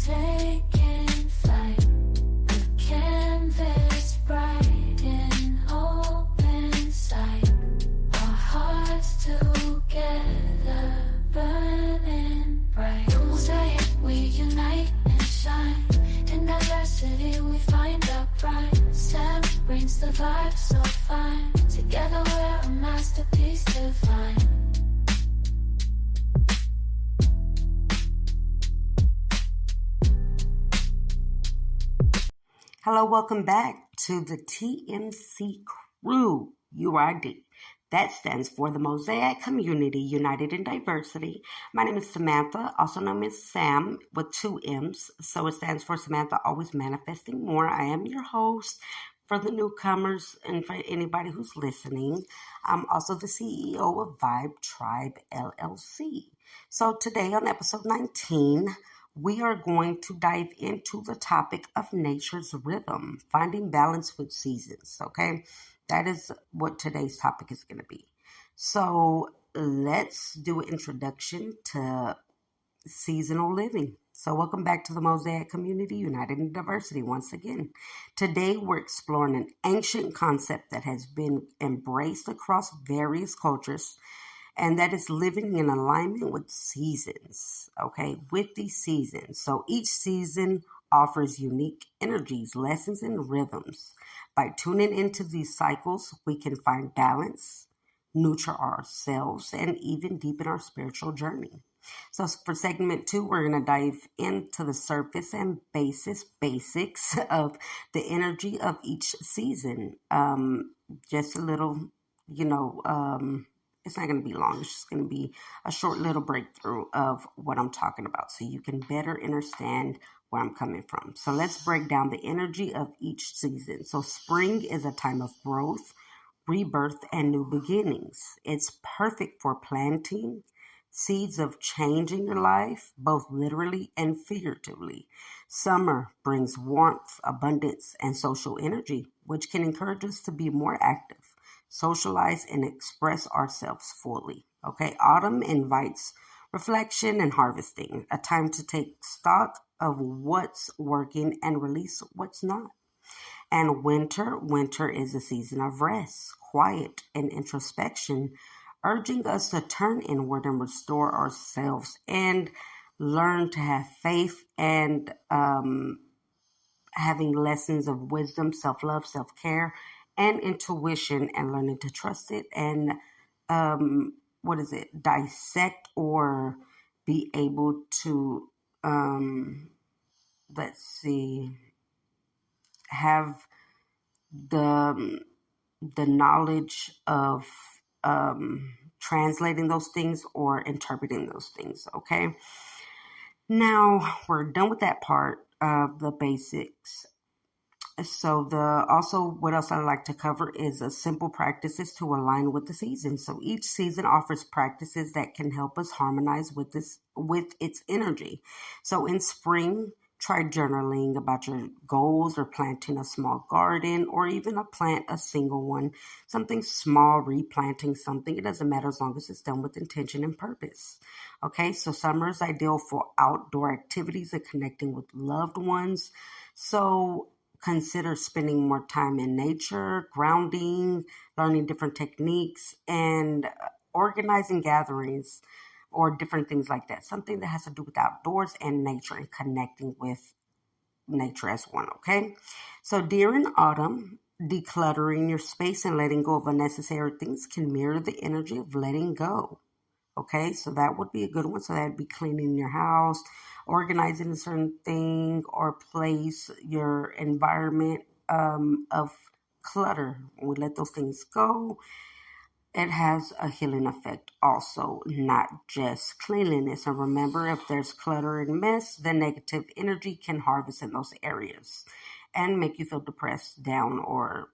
taking flight. The canvas bright in open sight. Our hearts together burning bright. The mosaic, we unite and shine. In diversity we find our pride. Step brings the vibe so fine. Together we're a masterpiece divine. Hello, welcome back to the TMC Crew, UID. That stands for the Mosaic Community, United in Diversity. My name is Samantha, also known as Sam, with 2 M's. So it stands for Samantha Always Manifesting More. I am your host for the newcomers and for anybody who's listening. I'm also the CEO of Vibe Tribe LLC. So today on episode 19, we are going to dive into the topic of nature's rhythm, finding balance with seasons, okay? That is what today's topic is going to be. So let's do an introduction to seasonal living. So welcome back to the Mosaic Community, United in Diversity once again. Today we're exploring an ancient concept that has been embraced across various cultures, and that is living in alignment with seasons, okay, with these seasons. So each season offers unique energies, lessons, and rhythms. By tuning into these cycles, we can find balance, nurture ourselves, and even deepen our spiritual journey. So for segment 2, we're going to dive into the surface and basics of the energy of each season. Just a little, it's not going to be long. It's just going to be a short little breakthrough of what I'm talking about so you can better understand where I'm coming from. So let's break down the energy of each season. So spring is a time of growth, rebirth, and new beginnings. It's perfect for planting seeds of change in your life, both literally and figuratively. Summer brings warmth, abundance, and social energy, which can encourage us to be more active, socialize, and express ourselves fully. Okay, autumn invites reflection and harvesting, a time to take stock of what's working and release what's not. And winter is a season of rest, quiet, and introspection, urging us to turn inward and restore ourselves and learn to have faith and having lessons of wisdom, self-love, self-care, and intuition, and learning to trust it and dissect or be able to have the knowledge of translating those things or interpreting those things. Okay, now we're done with that part of the basics. So what else I like to cover is a simple practices to align with the season. So each season offers practices that can help us harmonize with its energy. So in spring, try journaling about your goals or planting a small garden or even plant a single one, something small, replanting something. It doesn't matter as long as it's done with intention and purpose. Okay, so summer is ideal for outdoor activities and connecting with loved ones. So consider spending more time in nature, grounding, learning different techniques, and organizing gatherings or different things like that. Something that has to do with outdoors and nature and connecting with nature as one, okay? So during autumn, decluttering your space and letting go of unnecessary things can mirror the energy of letting go. Okay, so that would be a good one. So that'd be cleaning your house, organizing a certain thing, or place, your environment of clutter. When we let those things go, it has a healing effect also, not just cleanliness. And remember, if there's clutter and mess, the negative energy can harvest in those areas and make you feel depressed, down, or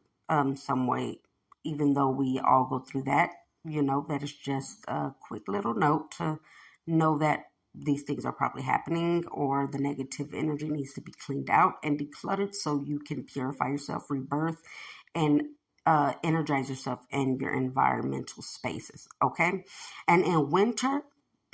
some way, even though we all go through that. That is just a quick little note to know that these things are probably happening or the negative energy needs to be cleaned out and decluttered so you can purify yourself, rebirth, and energize yourself in your environmental spaces, okay? And in winter,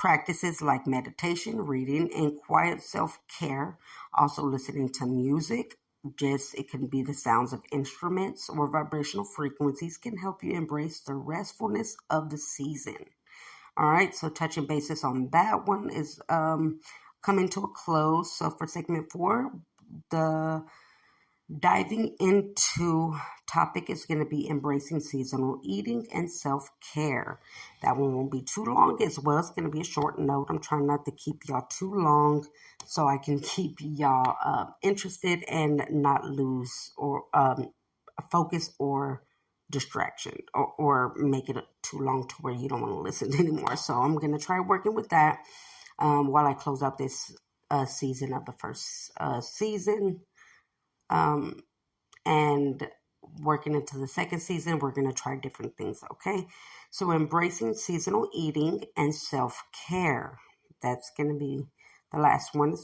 practices like meditation, reading, and quiet self-care. Also listening to music. It can be the sounds of instruments or vibrational frequencies can help you embrace the restfulness of the season. All right, so touching bases on that one is coming to a close. So for segment 4, the diving into topic is going to be embracing seasonal eating and self-care. That one won't be too long as well. It's going to be a short note. I'm trying not to keep y'all too long so I can keep y'all interested and not lose or focus or distraction or make it too long to where you don't want to listen anymore. So I'm going to try working with that while I close out this season of the first season. And working into the second season, we're going to try different things, okay? So embracing seasonal eating and self-care. That's going to be the last one.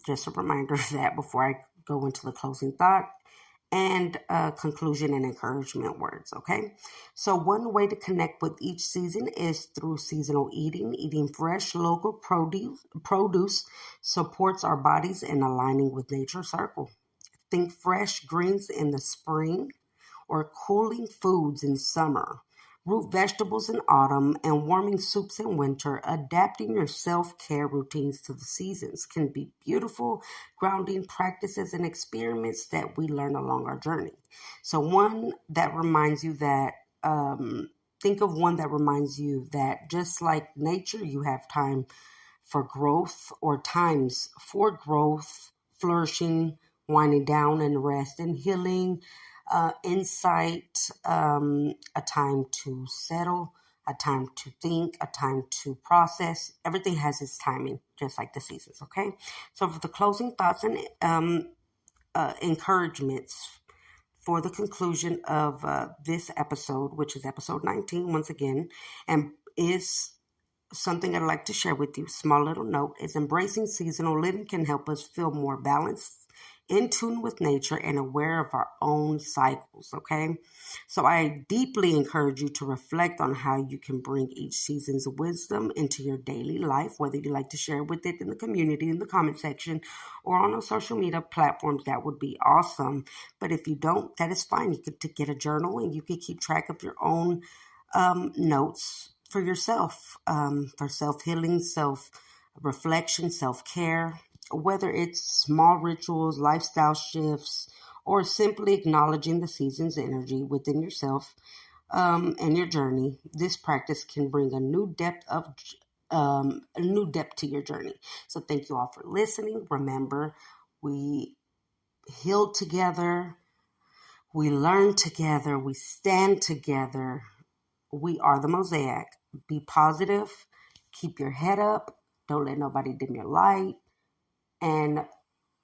Just a reminder of that before I go into the closing thought and conclusion and encouragement words, okay? So one way to connect with each season is through seasonal eating. Eating fresh, local produce supports our bodies in aligning with nature's circle. Think fresh greens in the spring or cooling foods in summer, root vegetables in autumn, and warming soups in winter. Adapting your self-care routines to the seasons can be beautiful, grounding practices and experiments that we learn along our journey. So one that reminds you that, think of one that reminds you that just like nature, you have time for growth or times for growth, flourishing, winding down and rest and healing, insight, a time to settle, a time to think, a time to process. Everything has its timing, just like the seasons, okay? So for the closing thoughts and encouragements for the conclusion of this episode, which is episode 19, once again, and is something I'd like to share with you, small little note, is embracing seasonal living can help us feel more balanced, in tune with nature, and aware of our own cycles, okay? So I deeply encourage you to reflect on how you can bring each season's wisdom into your daily life, whether you like to share with it in the community, in the comment section, or on our social media platforms. That would be awesome. But if you don't, that is fine. You could get a journal and you can keep track of your own notes for yourself, for self-healing, self-reflection, self-care, whether it's small rituals, lifestyle shifts, or simply acknowledging the season's energy within yourself and your journey. This practice can bring a new depth to your journey. So thank you all for listening. Remember, we heal together, we learn together, we stand together. We are the Mosaic. Be positive, keep your head up, don't let nobody dim your light. And,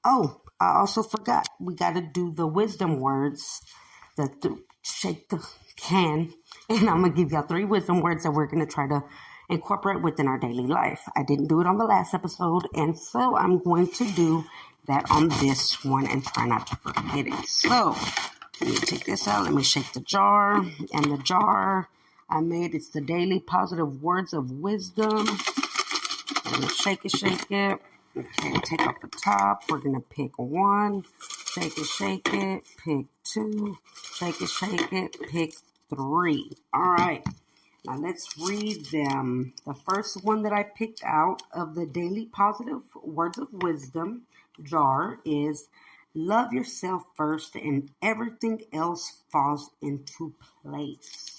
I also forgot, we got to do the wisdom words, shake the can, and I'm going to give y'all 3 wisdom words that we're going to try to incorporate within our daily life. I didn't do it on the last episode, and so I'm going to do that on this one and try not to forget it. So, let me take this out, let me shake the jar, and the jar I made, it's the daily positive words of wisdom. Let me shake it. Okay, take off the top. We're going to pick 1, shake it, pick 2, shake it, pick 3. All right, now let's read them. The first one that I picked out of the daily positive words of wisdom jar is, love yourself first and everything else falls into place.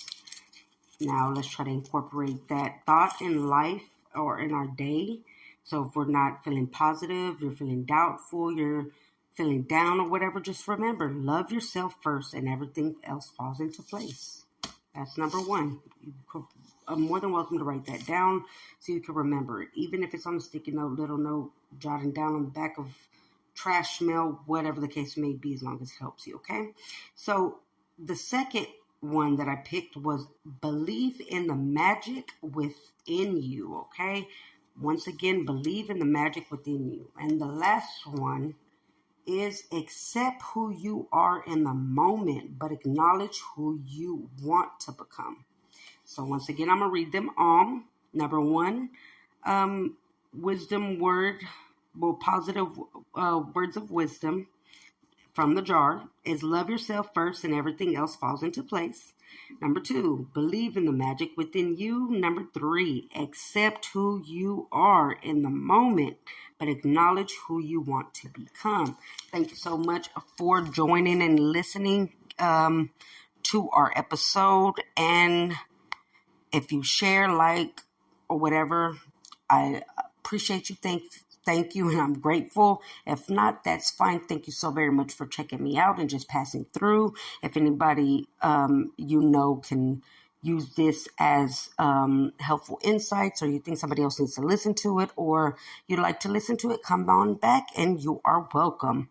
Now let's try to incorporate that thought in life or in our day. So if we're not feeling positive, you're feeling doubtful, you're feeling down or whatever, just remember, love yourself first and everything else falls into place. That's number 1. You're more than welcome to write that down so you can remember it. Even if it's on a sticky note, little note, jotting down on the back of trash smell, whatever the case may be, as long as it helps you, okay? So the second one that I picked was believe in the magic within you, okay? Once again, believe in the magic within you. And the last one is accept who you are in the moment, but acknowledge who you want to become. So once again, I'm going to read them all. Number 1, wisdom word, positive words of wisdom from the jar is love yourself first and everything else falls into place. Number 2, believe in the magic within you. Number 3, accept who you are in the moment, but acknowledge who you want to become. Thank you so much for joining and listening to our episode. And if you share, like, or whatever, I appreciate you. Thank you, and I'm grateful. If not, that's fine. Thank you so very much for checking me out and just passing through. If anybody can use this as helpful insights, or you think somebody else needs to listen to it, or you'd like to listen to it, come on back and you are welcome.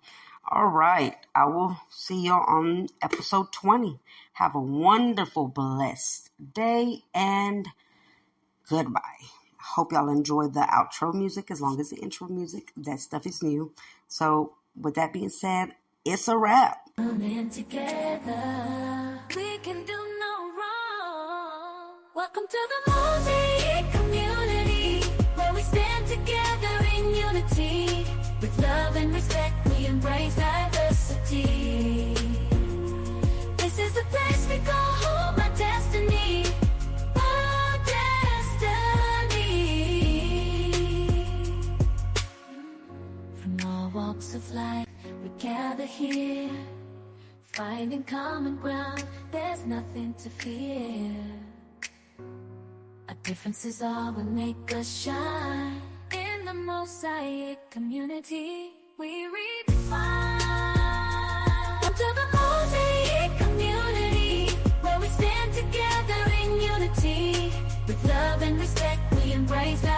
All right. I will see you on episode 20. Have a wonderful, blessed day, and goodbye. Hope y'all enjoy the outro music as long as the intro music. That stuff is new. So with that being said, it's a wrap. Coming together, we can do no wrong. Welcome to the Mosaic Community, where we stand together in unity. With love and respect, we embrace diversity. This is the place we call home, our destiny. Our destiny. From all walks of life, we gather here, finding common ground. There's nothing to fear. Our differences are what make us shine. In the Mosaic Community, we redefine. Come to the Mosaic Community, where we stand together in unity. With love and respect, we embrace that.